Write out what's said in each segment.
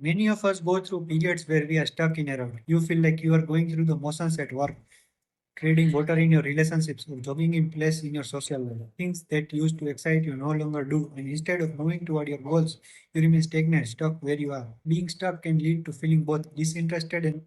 Many of us go through periods where we are stuck in a rut. You feel like you are going through the motions at work, trading water in your relationships, or jogging in place in your social life. Things that used to excite you no longer do, and instead of moving toward your goals, you remain stagnant, stuck where you are. Being stuck can lead to feeling both disinterested and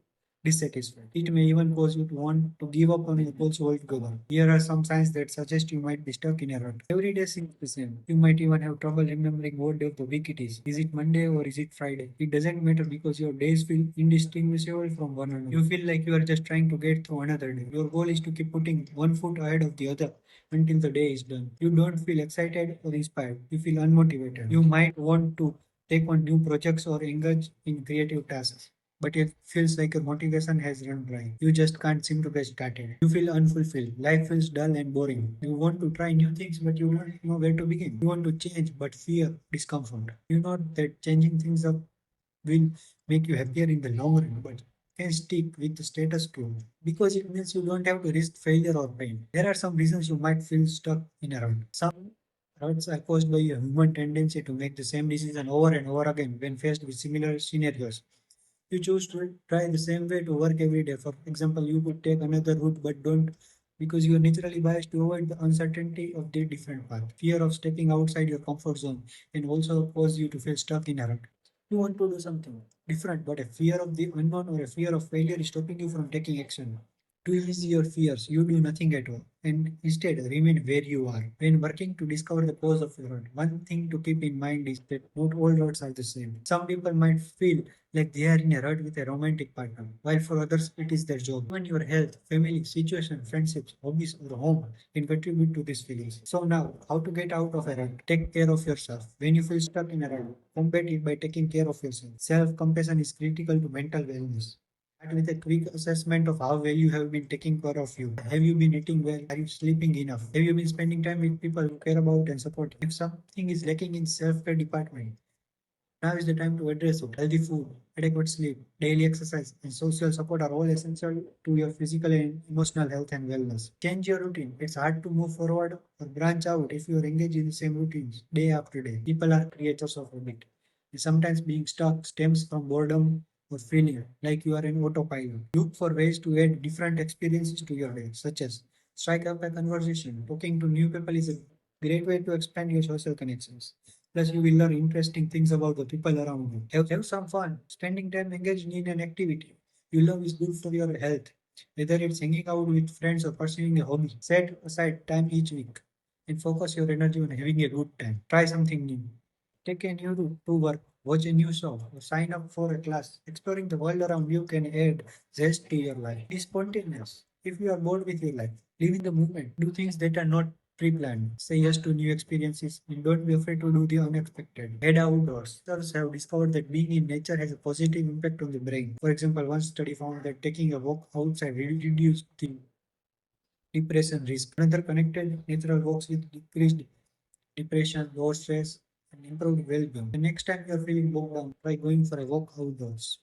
dissatisfied. It may even cause you to want to give up on your goals altogether. Here are some signs that suggest you might be stuck in a rut. Every day seems the same. You might even have trouble remembering what day of the week it is. Is it Monday or is it Friday? It doesn't matter because your days feel indistinguishable from one another. You feel like you are just trying to get through another day. Your goal is to keep putting one foot ahead of the other until the day is done. You don't feel excited or inspired. You feel unmotivated. You might want to take on new projects or engage in creative tasks, but it feels like your motivation has run dry. You just can't seem to get started. You feel unfulfilled. Life feels dull and boring. You want to try new things, but you don't know where to begin. You want to change, but fear discomfort. You know that changing things up will make you happier in the long run, but can stick with the status quo because it means you don't have to risk failure or pain. There are some reasons you might feel stuck in a rut. Some ruts are caused by a human tendency to make the same decision over and over again when faced with similar scenarios. You choose to try the same way to work every day. For example, you could take another route but don't because you are naturally biased to avoid the uncertainty of the different path. Fear of stepping outside your comfort zone can also cause you to feel stuck in a rut. You want to do something different, but a fear of the unknown or a fear of failure is stopping you from taking action. To ease your fears, you do nothing at all and instead remain where you are. When working to discover the cause of your rut, one thing to keep in mind is that not all ruts are the same. Some people might feel like they are in a rut with a romantic partner, while for others it is their job. Even your health, family, situation, friendships, hobbies, or home can contribute to these feelings. So now, how to get out of a rut? Take care of yourself. When you feel stuck in a rut, combat it by taking care of yourself. Self-compassion is critical to mental wellness. Start with a quick assessment of how well you have been taking care of you. Have you been eating well? Are you sleeping enough? Have you been spending time with people who care about and support you? If something is lacking in self-care department, now is the time to address it. Healthy food, adequate sleep, daily exercise, and social support are all essential to your physical and emotional health and wellness. Change your routine. It's hard to move forward or branch out if you are engaged in the same routines day after day. People are creatures of habit. And sometimes being stuck stems from boredom or failure, like you are in autopilot. Look for ways to add different experiences to your day, such as strike up a conversation. Talking to new people is a great way to expand your social connections. Plus, you will learn interesting things about the people around you. Have some fun. Spending time engaged in an activity you love is good for your health. Whether it's hanging out with friends or pursuing a hobby, set aside time each week and focus your energy on having a good time. Try something new. Take a new route to work, watch a new show, or sign up for a class. Exploring the world around you can add zest to your life. Be spontaneous. If you are bored with your life, live in the moment. Do things that are not pre-planned. Say yes to new experiences and don't be afraid to do the unexpected. Head outdoors. Others have discovered that being in nature has a positive impact on the brain. For example, one study found that taking a walk outside reduced the depression risk. Another connected natural walks with decreased depression, low stress, and improved well-being. The next time you're feeling bogged down, try going for a walk outdoors.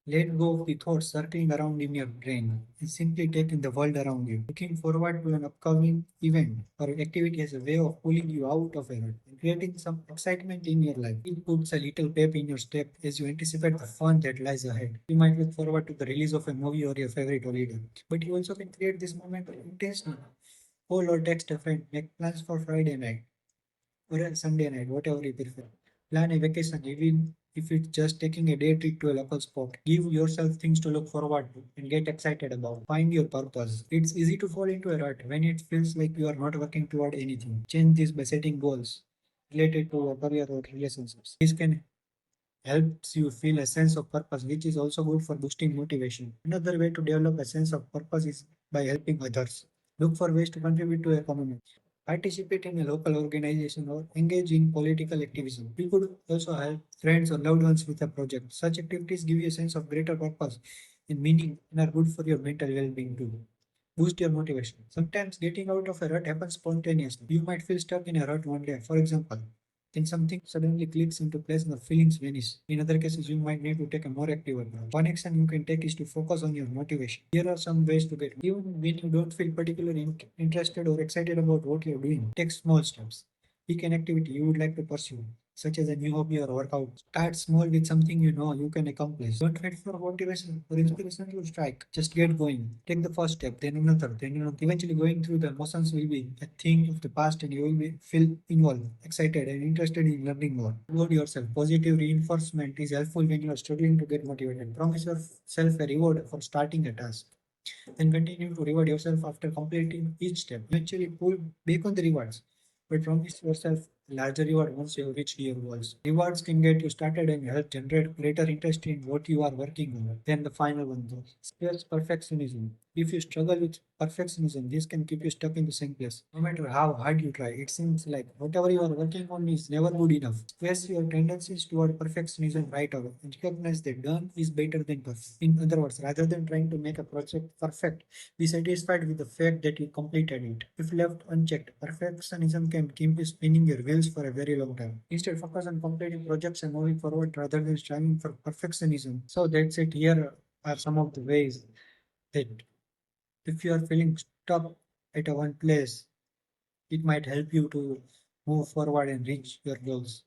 Let go of the thoughts circling around in your brain and simply take in the world around you. Looking forward to an upcoming event or activity has a way of pulling you out of a rut and creating some excitement in your life. It puts a little pep in your step as you anticipate the fun that lies ahead. You might look forward to the release of a movie or your favorite holiday, but you also can create this moment intentionally. Call or text a friend, make plans for Friday night or a Sunday night, whatever you prefer. Plan a vacation, even if it's just taking a day trip to a local spot. Give yourself things to look forward to and get excited about. Find your purpose. It's easy to fall into a rut when it feels like you are not working toward anything. Change this by setting goals related to a career or relationships. This can helps you feel a sense of purpose, which is also good for boosting motivation. Another way to develop a sense of purpose is by helping others. Look for ways to contribute to a community. Participate in a local organization or engage in political activism. You could also help friends or loved ones with a project. Such activities give you a sense of greater purpose and meaning and are good for your mental well-being too. Boost your motivation. Sometimes getting out of a rut happens spontaneously. You might feel stuck in a rut one day. For example, then something suddenly clicks into place and the feelings vanish. In other cases, you might need to take a more active approach. One action you can take is to focus on your motivation. Here are some ways to get even when you don't feel particularly interested or excited about what you're doing. Take small steps. Pick an activity you would like to pursue. such as a new hobby or workout. Start small with something you know you can accomplish. Don't wait for motivation or inspiration to strike. Just get going. Take the first step, then another, then another. Eventually, going through the motions will be a thing of the past, and you will feel involved, excited, and interested in learning more. Reward yourself. Positive reinforcement is helpful when you are struggling to get motivated. Promise yourself a reward for starting a task. Then continue to reward yourself after completing each step. Eventually, pull back on the rewards, but promise yourself a larger reward once you have reached your goals. Rewards can get you started and help generate greater interest in what you are working on. Then the final one, though, skills perfectionism. If you struggle with perfectionism, this can keep you stuck in the same place. No matter how hard you try, it seems like whatever you are working on is never good enough. Face your tendencies toward perfectionism right away and recognize that done is better than perfect. In other words, rather than trying to make a project perfect, be satisfied with the fact that you completed it. If left unchecked, perfectionism can keep you spinning your wheels for a very long time. Instead, focus on completing projects and moving forward rather than striving for perfectionism. So that's it. Here are some of the ways that if you are feeling stuck at a one place, it might help you to move forward and reach your goals.